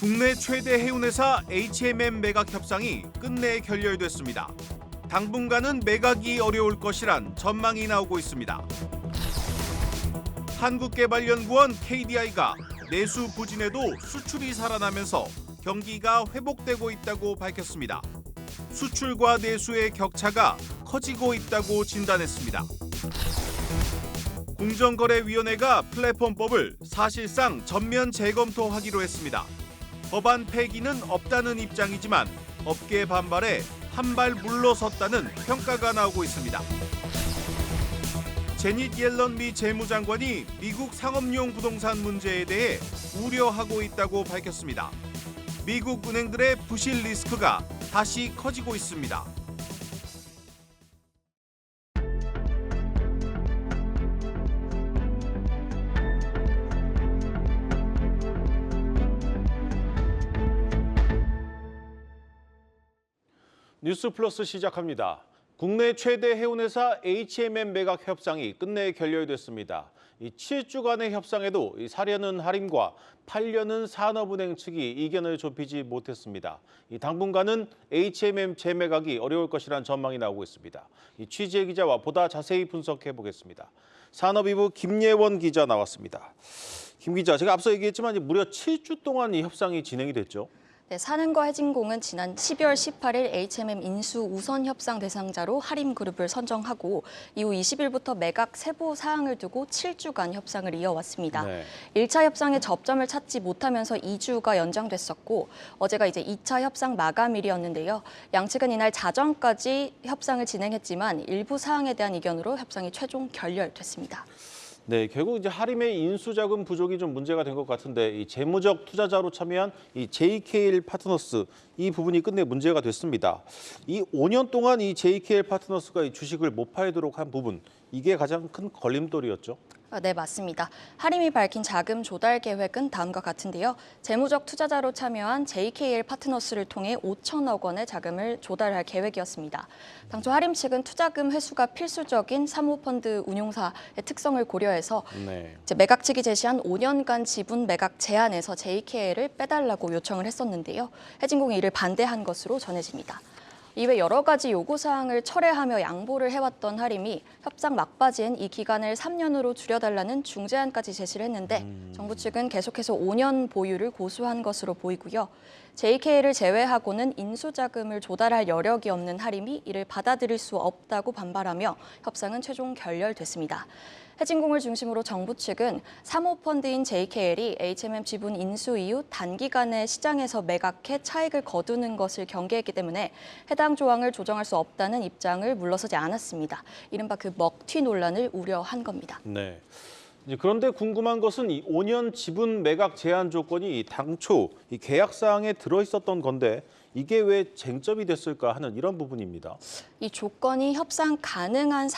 국내 최대 해운회사 HMM 매각 협상이 끝내 결렬됐습니다. 당분간은 매각이 어려울 것이란 전망이 나오고 있습니다. 한국개발연구원 KDI가 내수 부진에도 수출이 살아나면서 경기가 회복되고 있다고 밝혔습니다. 수출과 내수의 격차가 커지고 있다고 진단했습니다. 공정거래위원회가 플랫폼법을 사실상 전면 재검토하기로 했습니다. 법안 폐기는 없다는 입장이지만 업계 반발에 한 발 물러섰다는 평가가 나오고 있습니다. 제닛 옐런 미 재무장관이 미국 상업용 부동산 문제에 대해 우려하고 있다고 밝혔습니다. 미국 은행들의 부실 리스크가 다시 커지고 있습니다. 뉴스 플러스 시작합니다. 국내 최대 해운회사 HMM 매각 협상이 끝내 결렬됐습니다. 이 7주간의 협상에도 사려는 할인과 팔려는 산업은행 측이 이견을 좁히지 못했습니다. 당분간은 HMM 재매각이 어려울 것이란 전망이 나오고 있습니다. 취재 기자와 보다 자세히 분석해 보겠습니다. 산업이부 김예원 기자 나왔습니다. 김 기자, 제가 앞서 얘기했지만 무려 7주 동안 이 협상이 진행이 됐죠. 네, 산은과 해진공은 지난 12월 18일 HMM 인수 우선 협상 대상자로 하림그룹을 선정하고 이후 20일부터 매각 세부 사항을 두고 7주간 협상을 이어왔습니다. 네. 1차 협상에 접점을 찾지 못하면서 2주가 연장됐었고 어제가 이제 2차 협상 마감일이었는데요. 양측은 이날 자정까지 협상을 진행했지만 일부 사항에 대한 이견으로 협상이 최종 결렬됐습니다. 네, 결국 이제 하림의 인수자금 부족이 좀 문제가 된 것 같은데 이 재무적 투자자로 참여한 이 JKL 파트너스 이 부분이 끝내 문제가 됐습니다. 이 5년 동안 이 JKL 파트너스가 이 주식을 못 팔도록 한 부분 이게 가장 큰 걸림돌이었죠. 네, 맞습니다. 하림이 밝힌 자금 조달 계획은 다음과 같은데요. 재무적 투자자로 참여한 JKL 파트너스를 통해 5천억 원의 자금을 조달할 계획이었습니다. 당초 하림 측은 투자금 회수가 필수적인 사모펀드 운용사의 특성을 고려해서 매각 측이 제시한 5년간 지분 매각 제한에서 JKL을 빼달라고 요청을 했었는데요. 해진공이 이를 반대한 것으로 전해집니다. 이외 여러 가지 요구사항을 철회하며 양보를 해왔던 하림이 협상 막바지엔 이 기간을 3년으로 줄여달라는 중재안까지 제시를 했는데 정부 측은 계속해서 5년 보유를 고수한 것으로 보이고요. JKL을 제외하고는 인수자금을 조달할 여력이 없는 하림이 이를 받아들일 수 없다고 반발하며 협상은 최종 결렬됐습니다. 해진공을 중심으로 정부 측은 사모펀드인 JKL이 HMM 지분 인수 이후 단기간에 시장에서 매각해 차익을 거두는 것을 경계했기 때문에 해당 조항을 조정할 수 없다는 입장을 물러서지 않았습니다. 이른바 그 먹튀 논란을 우려한 겁니다. 네. 그런데 궁금한 것은 이 5년 지분 매각 제한 조건이 당초 이 계약 사항에 들어 있었던 건데 이게 왜 쟁점이 됐을까 하는 이런 부분입니다. 이 조건이 협상 가능한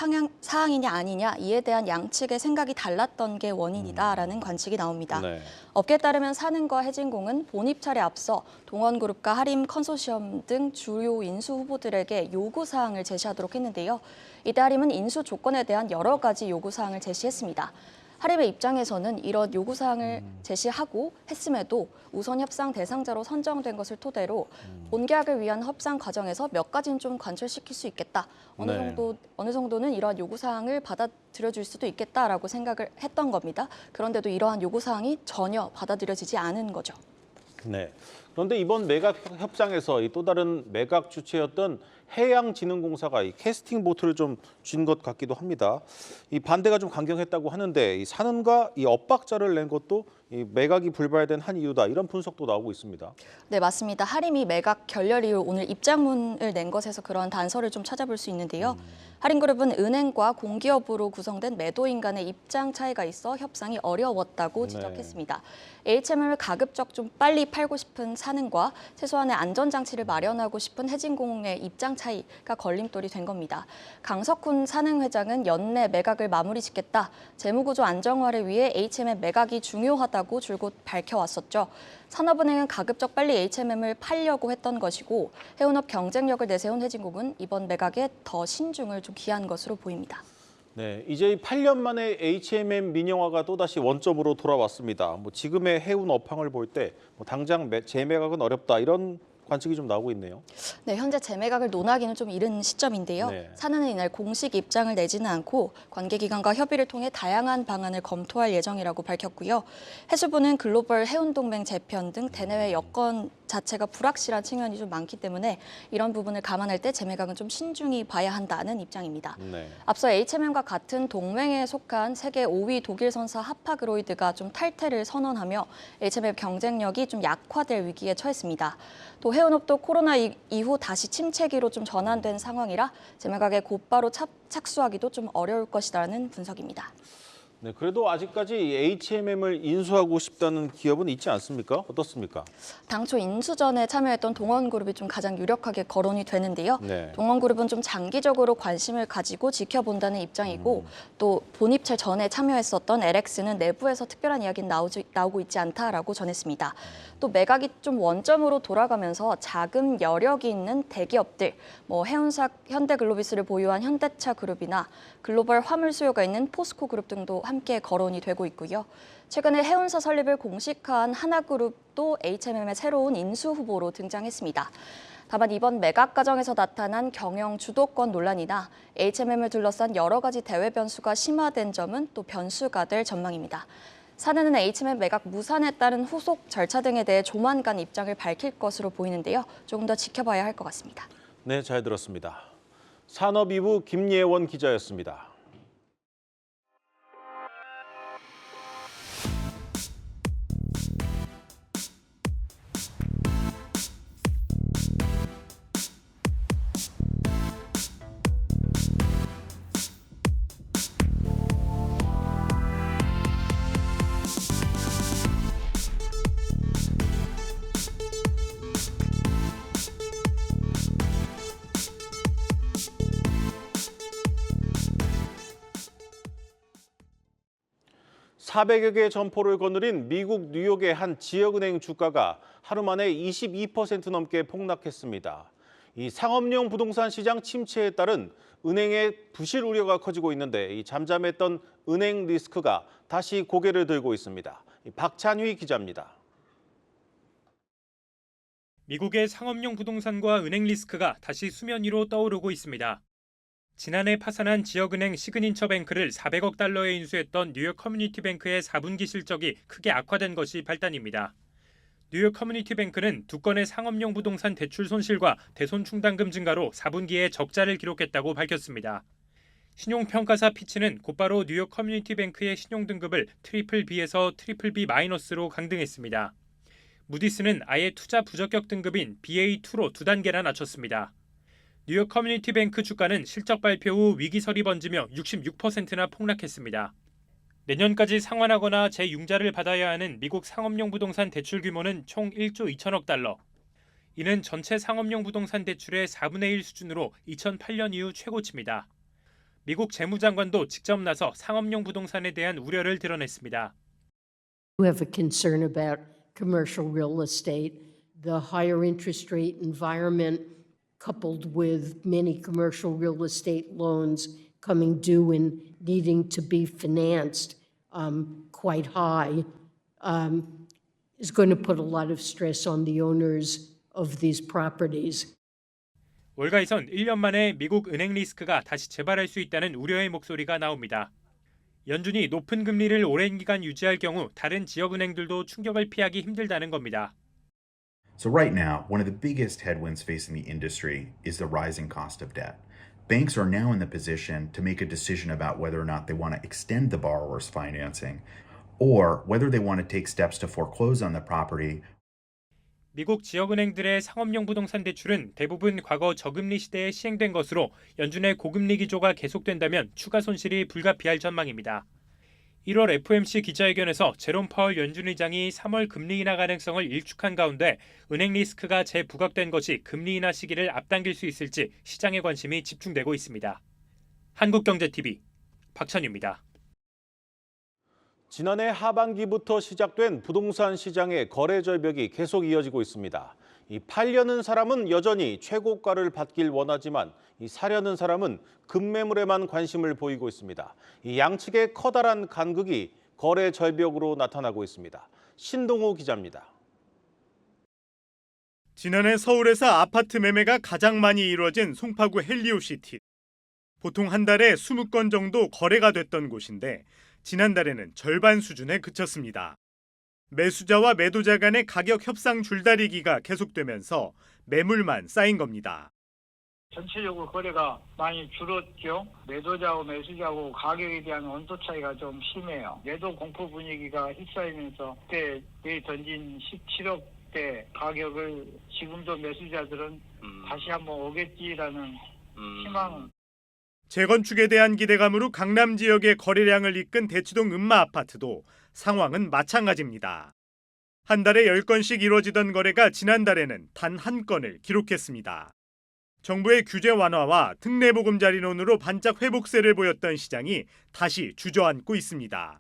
사항이냐 아니냐 이에 대한 양측의 생각이 달랐던 게 원인이다라는 관측이 나옵니다. 네. 업계에 따르면 산은과 해진공은 본입찰에 앞서 동원그룹과 하림 컨소시엄 등 주요 인수 후보들에게 요구사항을 제시하도록 했는데요. 이때 하림은 인수 조건에 대한 여러 가지 요구사항을 제시했습니다. 하림의 입장에서는 이런 요구사항을 제시하고 했음에도 우선 협상 대상자로 선정된 것을 토대로 본계약을 위한 협상 과정에서 몇 가지는 좀 관철시킬 수 있겠다. 어느 정도는 이러한 요구사항을 받아들여줄 수도 있겠다라고 생각을 했던 겁니다. 그런데도 이러한 요구사항이 전혀 받아들여지지 않은 거죠. 네. 그런데 이번 매각 협상에서 또 다른 매각 주체였던 해양진흥공사가 이 캐스팅 보트를 좀 쥔 것 같기도 합니다. 이 반대가 좀 강경했다고 하는데 이 산은과 이 엇박자를 낸 것도 이 매각이 불발된 한 이유다 이런 분석도 나오고 있습니다. 네, 맞습니다. 하림이 매각 결렬 이후 오늘 입장문을 낸 것에서 그런 단서를 좀 찾아볼 수 있는데요. 하림그룹은 은행과 공기업으로 구성된 매도인 간의 입장 차이가 있어 협상이 어려웠다고 지적했습니다. HMM을 가급적 좀 빨리 팔고 싶은 산은과 최소한의 안전장치를 마련하고 싶은 해진공의 입장 차이가 걸림돌이 된 겁니다. 강석훈 산흥 회장은 연내 매각을 마무리 짓겠다. 재무구조 안정화를 위해 HMM 매각이 중요하다고 줄곧 밝혀왔었죠. 산업은행은 가급적 빨리 HMM을 팔려고 했던 것이고 해운업 경쟁력을 내세운 해진공은 이번 매각에 더 신중을 좀 기한 것으로 보입니다. 네, 이제 8년 만에 HMM 민영화가 또다시 원점으로 돌아왔습니다. 지금의 해운 업황을 볼 때 당장 재매각은 어렵다 이런 관측이 좀 나오고 있네요. 네, 현재 재매각을 논하기는 좀 이른 시점인데요. 네. 사내는 이날 공식 입장을 내지는 않고 관계기관과 협의를 통해 다양한 방안을 검토할 예정이라고 밝혔고요. 해수부는 글로벌 해운동맹 재편 등 대내외 여건 자체가 불확실한 측면이 좀 많기 때문에 이런 부분을 감안할 때 재매각은 좀 신중히 봐야 한다는 입장입니다. 네. 앞서 HMM과 같은 동맹에 속한 세계 5위 독일 선사 하파그로이드가 좀 탈퇴를 선언하며 HMM 경쟁력이 좀 약화될 위기에 처했습니다. 또 해운업도 코로나 이후 다시 침체기로 좀 전환된 상황이라 재매각에 곧바로 착수하기도 좀 어려울 것이라는 분석입니다. 네, 그래도 아직까지 HMM을 인수하고 싶다는 기업은 있지 않습니까? 어떻습니까? 당초 인수전에 참여했던 동원그룹이 좀 가장 유력하게 거론이 되는데요. 네. 동원그룹은 좀 장기적으로 관심을 가지고 지켜본다는 입장이고 또 본입찰 전에 참여했었던 LX는 내부에서 특별한 이야기는 나오고 있지 않다라고 전했습니다. 또 매각이 좀 원점으로 돌아가면서 자금 여력이 있는 대기업들, 해운사 현대글로비스를 보유한 현대차그룹이나 글로벌 화물 수요가 있는 포스코그룹 등도 함께 거론이 되고 있고요. 최근에 해운사 설립을 공식화한 하나그룹도 HMM의 새로운 인수 후보로 등장했습니다. 다만 이번 매각 과정에서 나타난 경영 주도권 논란이나 HMM을 둘러싼 여러 가지 대외 변수가 심화된 점은 또 변수가 될 전망입니다. 사내는 HMM 매각 무산에 따른 후속 절차 등에 대해 조만간 입장을 밝힐 것으로 보이는데요. 조금 더 지켜봐야 할 것 같습니다. 네, 잘 들었습니다. 산업이부 김예원 기자였습니다. (400여 개) 점포를 거느린 미국 뉴욕의 한 지역은행 주가가 하루 만에 22% 넘게 폭락했습니다. 이 상업용 부동산 시장 침체에 따른 은행의 부실 우려가 커지고 있는데 이 잠잠했던 은행 리스크가 다시 고개를 들고 있습니다. 박찬휘 기자입니다. 미국의 상업용 부동산과 은행 리스크가 다시 수면 위로 떠오르고 있습니다. 지난해 파산한 지역은행 시그니처뱅크를 400억 달러에 인수했던 뉴욕 커뮤니티뱅크의 4분기 실적이 크게 악화된 것이 발단입니다. 뉴욕 커뮤니티뱅크는 두 건의 상업용 부동산 대출 손실과 대손 충당금 증가로 4분기에 적자를 기록했다고 밝혔습니다. 신용평가사 피치는 곧바로 뉴욕 커뮤니티뱅크의 신용등급을 BBB에서 BBB-로 강등했습니다. 무디스는 아예 투자 부적격 등급인 BA2로 2단계나 낮췄습니다. 뉴욕 커뮤니티뱅크 주가는 실적 발표 후 위기설이 번지며 66%나 폭락했습니다. 내년까지 상환하거나 재융자를 받아야 하는 미국 상업용 부동산 대출 규모는 총 1조 2천억 달러. 이는 전체 상업용 부동산 대출의 4분의 1 수준으로 2008년 이후 최고치입니다. 미국 재무장관도 직접 나서 상업용 부동산에 대한 우려를 드러냈습니다. We have a concern about commercial real estate, the higher interest rate environment coupled with many commercial real estate loans coming due and needing to be financed quite high is going to put a lot of stress on the owners of these properties. 월가에선 1년 만에 미국 은행 리스크가 다시 재발할 수 있다는 우려의 목소리가 나옵니다. 연준이 높은 금리를 오랜 기간 유지할 경우 다른 지역은행들도 충격을 피하기 힘들다는 겁니다. So right now, one of the biggest headwinds facing the industry is the rising cost of debt. Banks are now in the position to make a decision about whether or not they want to extend the borrower's financing or whether they want to take steps to foreclose on the property. 미국 지역은행들의 상업용 부동산 대출은 대부분 과거 저금리 시대에 시행된 것으로 연준의 고금리 기조가 계속된다면 추가 손실이 불가피할 전망입니다. 1월 FOMC 기자회견에서 제롬 파월 연준 의장이 3월 금리 인하 가능성을 일축한 가운데 은행 리스크가 재부각된 것이 금리 인하 시기를 앞당길 수 있을지 시장의 관심이 집중되고 있습니다. 한국경제TV 박찬유입니다. 지난해 하반기부터 시작된 부동산 시장의 거래 절벽이 계속 이어지고 있습니다. 팔려는 사람은 여전히 최고가를 받길 원하지만 사려는 사람은 급매물에만 관심을 보이고 있습니다. 양측의 커다란 간극이 거래 절벽으로 나타나고 있습니다. 신동호 기자입니다. 지난해 서울에서 아파트 매매가 가장 많이 이루어진 송파구 헬리오시티. 보통 한 달에 20건 정도 거래가 됐던 곳인데 지난달에는 절반 수준에 그쳤습니다. 매수자와 매도자 간의 가격 협상 줄다리기가 계속되면서 매물만 쌓인 겁니다. 전체적으로 거래가 많이 줄었죠. 매도자하고 매수자하고 가격에 대한 온도 차이가 좀 심해요. 매도 공포 분위기가 휩싸이면서 그때 내일 던진 17억대 가격을 지금도 매수자들은 다시 한번 오겠지라는 희망은. 재건축에 대한 기대감으로 강남 지역의 거래량을 이끈 대치동 음마 아파트도 상황은 마찬가지입니다. 한 달에 10건씩 이루어지던 거래가 지난달에는 단 한 건을 기록했습니다. 정부의 규제 완화와 특례보금자리론으로 반짝 회복세를 보였던 시장이 다시 주저앉고 있습니다.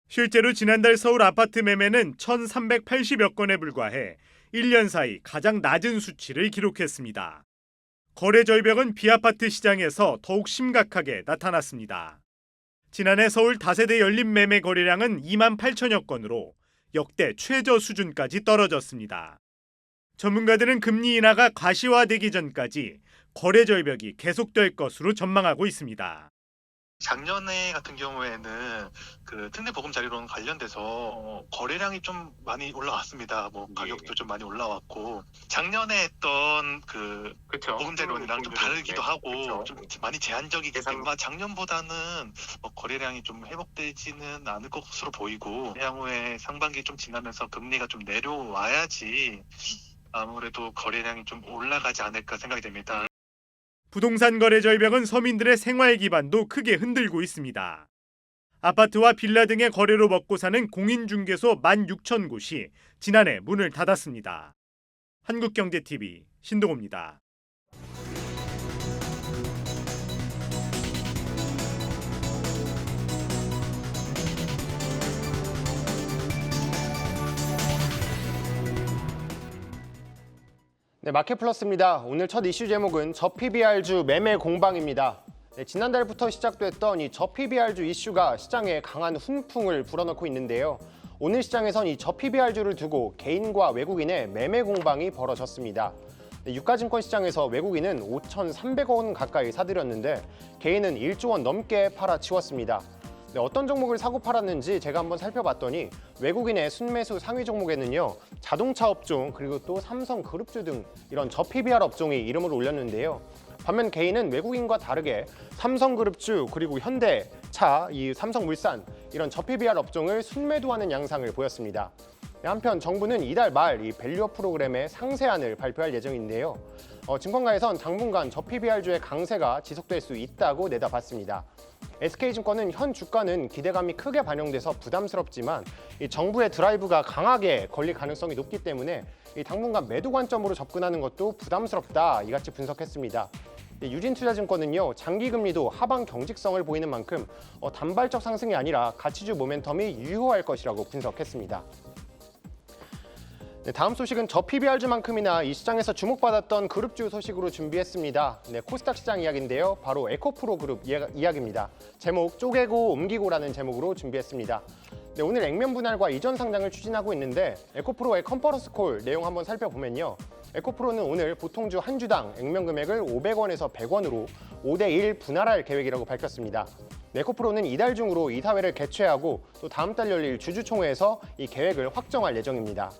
실제로 지난달 서울 아파트 매매는 1,380여 건에 불과해 1년 사이 가장 낮은 수치를 기록했습니다. 거래 절벽은 비아파트 시장에서 더욱 심각하게 나타났습니다. 지난해 서울 다세대 연립 매매 거래량은 2만 8천여 건으로 역대 최저 수준까지 떨어졌습니다. 전문가들은 금리 인하가 가시화되기 전까지 거래 절벽이 계속될 것으로 전망하고 있습니다. 작년에 같은 경우에는 그 특례보금자리론 관련돼서 거래량이 좀 많이 올라왔습니다. 가격도 좀 많이 올라왔고 작년에 했던 그 보금자리론이랑 좀 다르기도 하고 좀 많이 제한적이기 때문에 작년보다는 거래량이 좀 회복되지는 않을 것으로 보이고 향후에 상반기 좀 지나면서 금리가 좀 내려와야지 아무래도 거래량이 좀 올라가지 않을까 생각이 됩니다. 부동산 거래 절벽은 서민들의 생활 기반도 크게 흔들고 있습니다. 아파트와 빌라 등의 거래로 먹고 사는 공인중개소 16,000곳이 지난해 문을 닫았습니다. 한국경제TV 신동호입니다. 네, 마켓플러스입니다. 오늘 첫 이슈 제목은 저PBR주 매매 공방입니다. 네, 지난달부터 시작됐던 이 저PBR주 이슈가 시장에 강한 훈풍을 불어넣고 있는데요. 오늘 시장에선 이 저PBR주를 두고 개인과 외국인의 매매 공방이 벌어졌습니다. 네, 유가증권 시장에서 외국인은 5,300억 원 가까이 사들였는데 개인은 1조 원 넘게 팔아치웠습니다. 네, 어떤 종목을 사고 팔았는지 제가 한번 살펴봤더니 외국인의 순매수 상위 종목에는요. 자동차 업종 그리고 또 삼성그룹주 등 이런 저PBR 업종이 이름을 올렸는데요. 반면 개인은 외국인과 다르게 삼성그룹주 그리고 현대차, 이 삼성물산 이런 저PBR 업종을 순매도하는 양상을 보였습니다. 네, 한편 정부는 이달 말 이 밸류업 프로그램의 상세안을 발표할 예정인데요. 증권가에선 당분간 저PBR주의 강세가 지속될 수 있다고 내다봤습니다. SK증권은 현 주가는 기대감이 크게 반영돼서 부담스럽지만 이 정부의 드라이브가 강하게 걸릴 가능성이 높기 때문에 이 당분간 매도 관점으로 접근하는 것도 부담스럽다 이같이 분석했습니다. 유진투자증권은요 장기금리도 하방 경직성을 보이는 만큼 단발적 상승이 아니라 가치주 모멘텀이 유효할 것이라고 분석했습니다. 네, 다음 소식은 저PBR주만큼이나 이 시장에서 주목받았던 그룹주 소식으로 준비했습니다. 네, 코스닥 시장 이야기인데요. 바로 에코프로 그룹 이야기입니다. 제목 쪼개고 옮기고라는 제목으로 준비했습니다. 네, 오늘 액면 분할과 이전 상장을 추진하고 있는데 에코프로의 컨퍼런스 콜 내용 한번 살펴보면요. 에코프로는 오늘 보통주 한 주당 액면 금액을 500원에서 100원으로 5대1 분할할 계획이라고 밝혔습니다. 에코프로는 이달 중으로 이사회를 개최하고 또 다음 달 열릴 주주총회에서 이 계획을 확정할 예정입니다.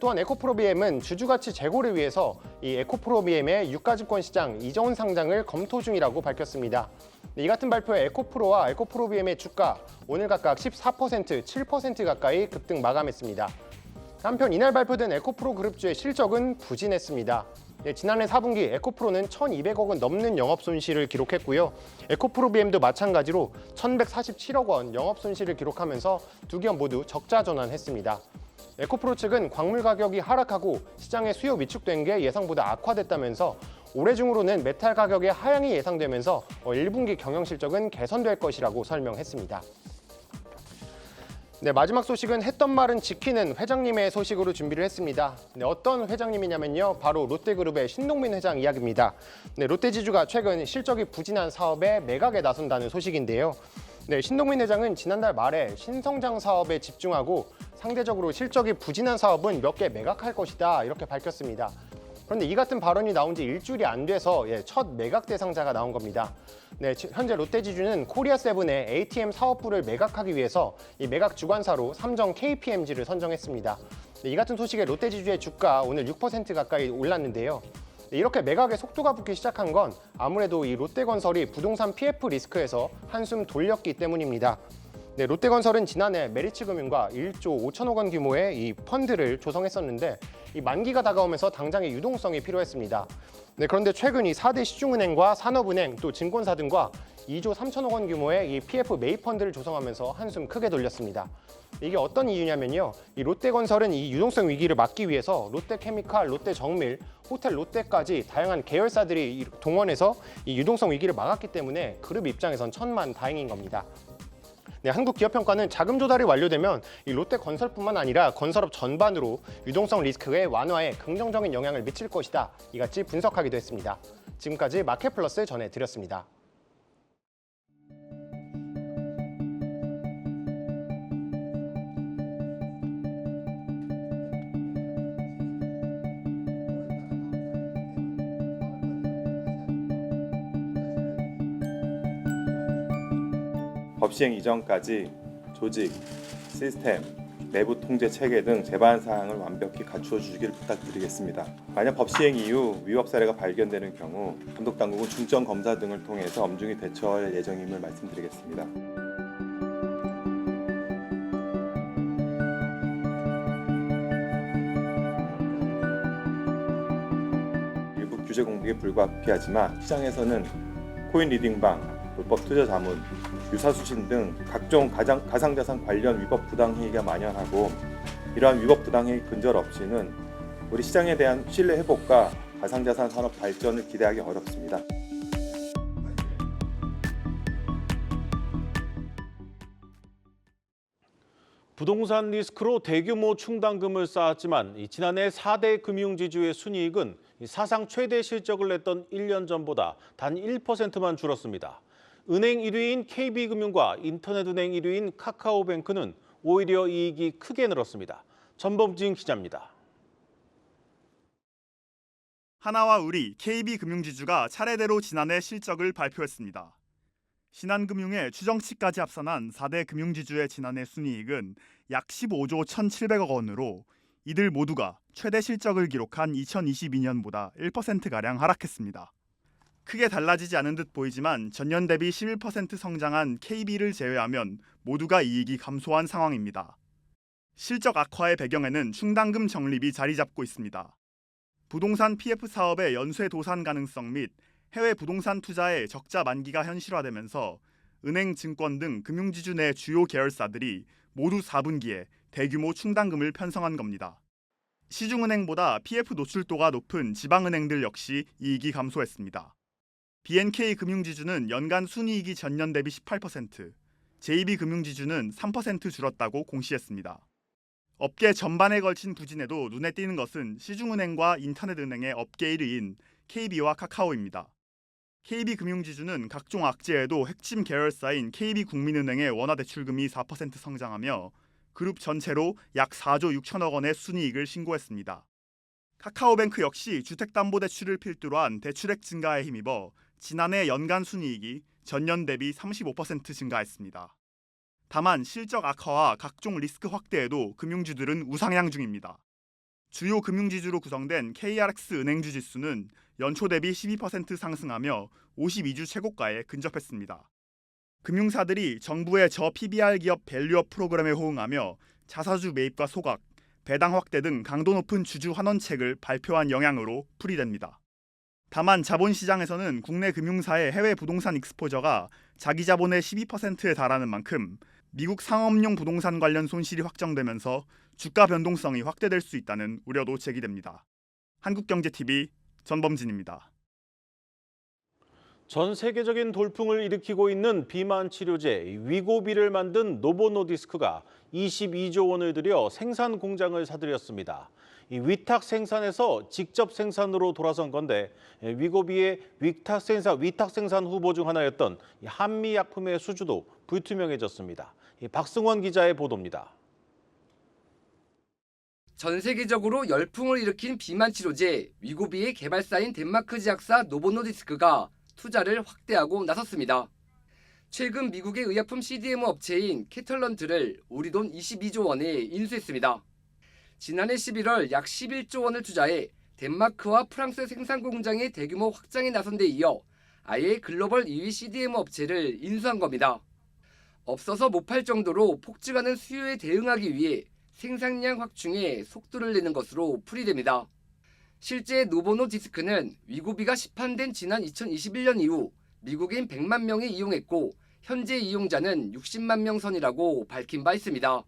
또한 에코프로비엠은 주주가치 제고를 위해서 이 에코프로비엠의 유가증권 시장 이전 상장을 검토 중이라고 밝혔습니다. 이 같은 발표에 에코프로와 에코프로비엠의 주가 오늘 각각 14%, 7% 가까이 급등 마감했습니다. 한편 이날 발표된 에코프로 그룹주의 실적은 부진했습니다. 지난해 4분기 에코프로는 1,200억 원 넘는 영업 손실을 기록했고요. 에코프로비엠도 마찬가지로 1,147억 원 영업 손실을 기록하면서 두 기업 모두 적자 전환했습니다. 에코프로 측은 광물 가격이 하락하고 시장의 수요 위축된 게 예상보다 악화됐다면서 올해 중으로는 메탈 가격의 하향이 예상되면서 1분기 경영 실적은 개선될 것이라고 설명했습니다. 네, 마지막 소식은 했던 말은 지키는 회장님의 소식으로 준비를 했습니다. 네, 어떤 회장님이냐면요. 바로 롯데그룹의 신동민 회장 이야기입니다. 네, 롯데지주가 최근 실적이 부진한 사업에 매각에 나선다는 소식인데요. 네, 신동민 회장은 지난달 말에 신성장 사업에 집중하고 상대적으로 실적이 부진한 사업은 몇 개 매각할 것이다 이렇게 밝혔습니다. 그런데 이 같은 발언이 나온 지 일주일이 안 돼서 첫 매각 대상자가 나온 겁니다. 네, 현재 롯데지주는 코리아7의 ATM 사업부를 매각하기 위해서 이 매각 주관사로 삼성 KPMG를 선정했습니다. 네, 이 같은 소식에 롯데지주의 주가 오늘 6% 가까이 올랐는데요. 네, 이렇게 매각의 속도가 붙기 시작한 건 아무래도 이 롯데건설이 부동산 PF 리스크에서 한숨 돌렸기 때문입니다. 네, 롯데건설은 지난해 메리츠금융과 1조 5천억 원 규모의 이 펀드를 조성했었는데 이 만기가 다가오면서 당장의 유동성이 필요했습니다. 네, 그런데 최근 이 4대 시중은행과 산업은행 또 증권사 등과 2조 3천억 원 규모의 이 PF 매입 펀드를 조성하면서 한숨 크게 돌렸습니다. 이게 어떤 이유냐면요. 이 롯데건설은 이 유동성 위기를 막기 위해서 롯데케미칼, 롯데정밀, 호텔 롯데까지 다양한 계열사들이 동원해서 이 유동성 위기를 막았기 때문에 그룹 입장에선 천만다행인 겁니다. 네, 한국기업평가는 자금 조달이 완료되면 이 롯데건설뿐만 아니라 건설업 전반으로 유동성 리스크의 완화에 긍정적인 영향을 미칠 것이다. 이같이 분석하기도 했습니다. 지금까지 마켓플러스 전해드렸습니다. 법 시행 이전까지 조직, 시스템, 내부 통제 체계 등 제반 사항을 완벽히 갖추어 주시기를 부탁드리겠습니다. 만약 법 시행 이후 위법 사례가 발견되는 경우 감독 당국은 중점 검사 등을 통해서 엄중히 대처할 예정임을 말씀드리겠습니다. 일부 규제 공백에 불가피하지만 시장에서는 코인 리딩방, 불법 투자 자문, 유사수신 등 각종 가상자산 관련 위법 부당행위가 만연하고 이러한 위법 부당행위 근절 없이는 우리 시장에 대한 신뢰 회복과 가상자산 산업 발전을 기대하기 어렵습니다. 부동산 리스크로 대규모 충당금을 쌓았지만 지난해 4대 금융지주의 순이익은 사상 최대 실적을 냈던 1년 전보다 단 1%만 줄었습니다. 은행 1위인 KB금융과 인터넷은행 1위인 카카오뱅크는 오히려 이익이 크게 늘었습니다. 전범진 기자입니다. 하나와 우리, KB금융지주가 차례대로 지난해 실적을 발표했습니다. 신한금융의 추정치까지 합산한 4대 금융지주의 지난해 순이익은 약 15조 1,700억 원으로 이들 모두가 최대 실적을 기록한 2022년보다 1%가량 하락했습니다. 크게 달라지지 않은 듯 보이지만 전년 대비 11% 성장한 KB를 제외하면 모두가 이익이 감소한 상황입니다. 실적 악화의 배경에는 충당금 적립이 자리 잡고 있습니다. 부동산 PF 사업의 연쇄 도산 가능성 및 해외 부동산 투자의 적자 만기가 현실화되면서 은행, 증권 등 금융지주 내 주요 계열사들이 모두 4분기에 대규모 충당금을 편성한 겁니다. 시중은행보다 PF 노출도가 높은 지방은행들 역시 이익이 감소했습니다. BNK금융지주는 연간 순이익이 전년 대비 18%, JB금융지주는 3% 줄었다고 공시했습니다. 업계 전반에 걸친 부진에도 눈에 띄는 것은 시중은행과 인터넷은행의 업계 1위인 KB와 카카오입니다. KB금융지주는 각종 악재에도 핵심 계열사인 KB국민은행의 원화대출금이 4% 성장하며 그룹 전체로 약 4조 6천억 원의 순이익을 신고했습니다. 카카오뱅크 역시 주택담보대출을 필두로 한 대출액 증가에 힘입어 지난해 연간 순이익이 전년 대비 35% 증가했습니다. 다만 실적 악화와 각종 리스크 확대에도 금융주들은 우상향 중입니다. 주요 금융지주로 구성된 KRX 은행주 지수는 연초 대비 12% 상승하며 52주 최고가에 근접했습니다. 금융사들이 정부의 저 PBR 기업 밸류업 프로그램에 호응하며 자사주 매입과 소각, 배당 확대 등 강도 높은 주주 환원책을 발표한 영향으로 풀이됩니다. 다만 자본시장에서는 국내 금융사의 해외 부동산 익스포저가 자기 자본의 12%에 달하는 만큼 미국 상업용 부동산 관련 손실이 확정되면서 주가 변동성이 확대될 수 있다는 우려도 제기됩니다. 한국경제TV 전범진입니다. 전 세계적인 돌풍을 일으키고 있는 비만 치료제 위고비를 만든 노보노디스크가 22조 원을 들여 생산 공장을 사들였습니다. 이 위탁 생산에서 직접 생산으로 돌아선 건데 위고비의 위탁 생산 후보 중 하나였던 한미약품의 수주도 불투명해졌습니다. 박승원 기자의 보도입니다. 전 세계적으로 열풍을 일으킨 비만 치료제 위고비의 개발사인 덴마크 제약사 노보노디스크가 투자를 확대하고 나섰습니다. 최근 미국의 의약품 CDMO 업체인 캐털런트를 우리 돈 22조 원에 인수했습니다. 지난해 11월 약 11조 원을 투자해 덴마크와 프랑스 생산 공장의 대규모 확장에 나선 데 이어 아예 글로벌 2위 CDMO 업체를 인수한 겁니다. 없어서 못 팔 정도로 폭증하는 수요에 대응하기 위해 생산량 확충에 속도를 내는 것으로 풀이됩니다. 실제 노보노디스크는 위고비가 시판된 지난 2021년 이후 미국인 100만 명이 이용했고 현재 이용자는 60만 명 선이라고 밝힌 바 있습니다.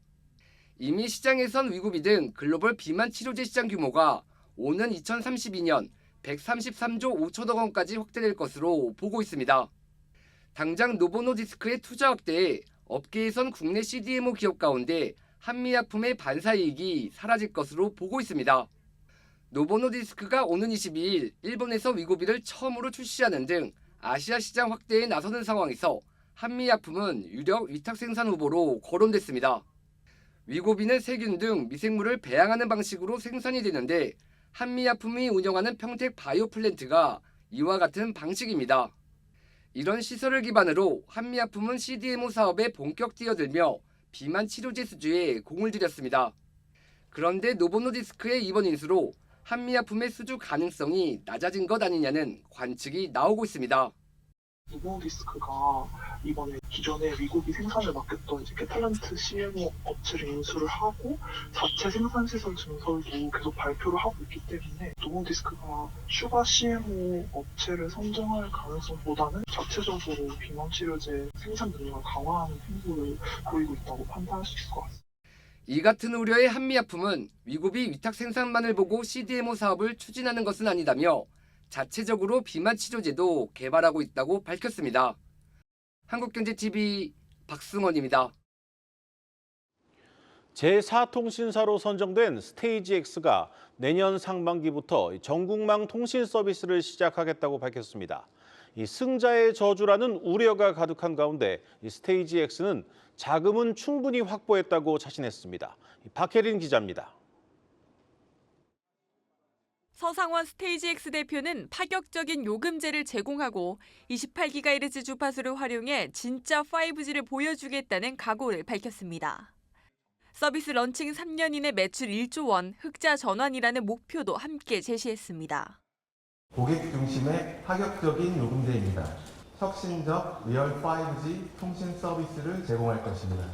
이미 시장에선 위고비 등 글로벌 비만 치료제 시장 규모가 오는 2032년 133조 5천억 원까지 확대될 것으로 보고 있습니다. 당장 노보노디스크의 투자 확대에 업계에선 국내 CDMO 기업 가운데 한미약품의 반사이익이 사라질 것으로 보고 있습니다. 노보노디스크가 오는 22일 일본에서 위고비를 처음으로 출시하는 등 아시아 시장 확대에 나서는 상황에서 한미약품은 유력 위탁 생산 후보로 거론됐습니다. 위고비는 세균 등 미생물을 배양하는 방식으로 생산이 되는데 한미약품이 운영하는 평택 바이오 플랜트가 이와 같은 방식입니다. 이런 시설을 기반으로 한미약품은 CDMO 사업에 본격 뛰어들며 비만 치료제 수주에 공을 들였습니다. 그런데 노보노디스크의 이번 인수로 한미약품의 수주 가능성이 낮아진 것 아니냐는 관측이 나오고 있습니다. 노보노디스크가 이번에 기존에 위고비 생산을 맡겼던 이제 캐탈란트 CMO 업체를 인수를 하고 자체 생산 시설 증설도 계속 발표를 하고 있기 때문에 노보노디스크가 추가 CMO 업체를 선정할 가능성보다는 자체적으로 비만 치료제 생산 능력을 강화하는 행보를 보이고 있다고 판단할 수 있을 것 같습니다. 이 같은 우려의 한미약품은 위고비 위탁 생산만을 보고 CDMO 사업을 추진하는 것은 아니다며 자체적으로 비만 치료제도 개발하고 있다고 밝혔습니다. 한국경제TV 박승원입니다. 제4통신사로 선정된 스테이지X가 내년 상반기부터 전국망 통신 서비스를 시작하겠다고 밝혔습니다. 이 승자의 저주라는 우려가 가득한 가운데 스테이지X는 자금은 충분히 확보했다고 자신했습니다. 박혜린 기자입니다. 서상원 스테이지X 대표는 파격적인 요금제를 제공하고 28GHz 주파수를 활용해 진짜 5G를 보여주겠다는 각오를 밝혔습니다. 서비스 런칭 3년 이내 매출 1조 원, 흑자 전환이라는 목표도 함께 제시했습니다. 고객 중심의 파격적인 요금제입니다. 혁신적 리얼 5G 통신 서비스를 제공할 것입니다.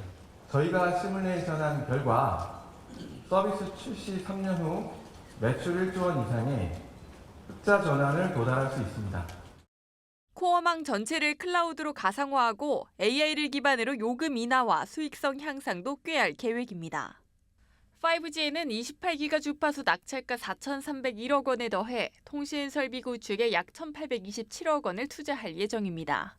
저희가 시뮬레이션한 결과 서비스 출시 3년 후 매출 1조 원 이상의 흑자 전환을 도달할 수 있습니다. 코어망 전체를 클라우드로 가상화하고 AI를 기반으로 요금 인하와 수익성 향상도 꾀할 계획입니다. 5G에는 28기가 주파수 낙찰가 4,301억 원에 더해 통신 설비 구축에 약 1,827억 원을 투자할 예정입니다.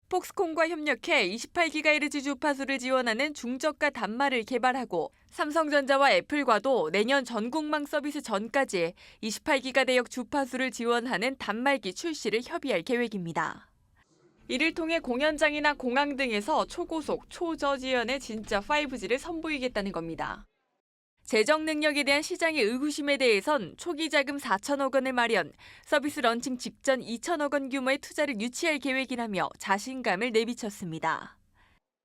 폭스콘과 협력해 28GHz 주파수를 지원하는 중저가 단말을 개발하고 삼성전자와 애플과도 내년 전국망 서비스 전까지 28기가 대역 주파수를 지원하는 단말기 출시를 협의할 계획입니다. 이를 통해 공연장이나 공항 등에서 초고속, 초저지연의 진짜 5G를 선보이겠다는 겁니다. 재정 능력에 대한 시장의 의구심에 대해선 초기 자금 4천억 원을 마련, 서비스 런칭 직전 2천억 원 규모의 투자를 유치할 계획이라며 자신감을 내비쳤습니다.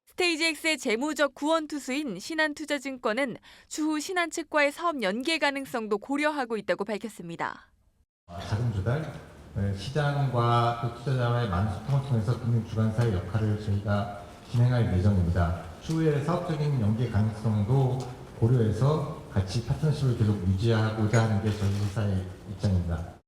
스테이지X의 재무적 구원 투수인 신한투자증권은 추후 신한 측과의 사업 연계 가능성도 고려하고 있다고 밝혔습니다. 자금 조달, 시장과 또 투자자와의 만소통을 통해서 금융주관사의 역할을 저희가 진행할 예정입니다. 추후에 사업적인 연계 가능성도 고려해서 같이 파트너십을 계속 유지하고자 하는 게 저희 회사의 입장입니다.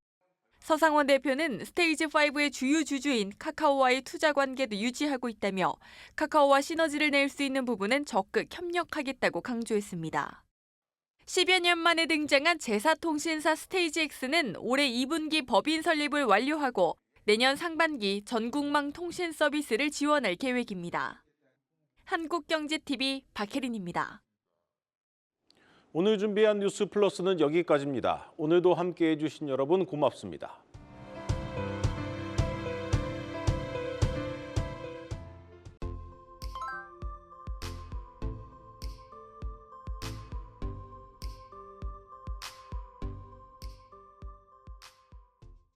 서상원 대표는 스테이지5의 주요 주주인 카카오와의 투자 관계도 유지하고 있다며 카카오와 시너지를 낼 수 있는 부분은 적극 협력하겠다고 강조했습니다. 10여 년 만에 등장한 제4통신사 스테이지X는 올해 2분기 법인 설립을 완료하고 내년 상반기 전국망 통신 서비스를 지원할 계획입니다. 한국경제TV 박혜린입니다. 오늘 준비한 뉴스 플러스는 여기까지입니다. 오늘도 함께해 주신 여러분 고맙습니다.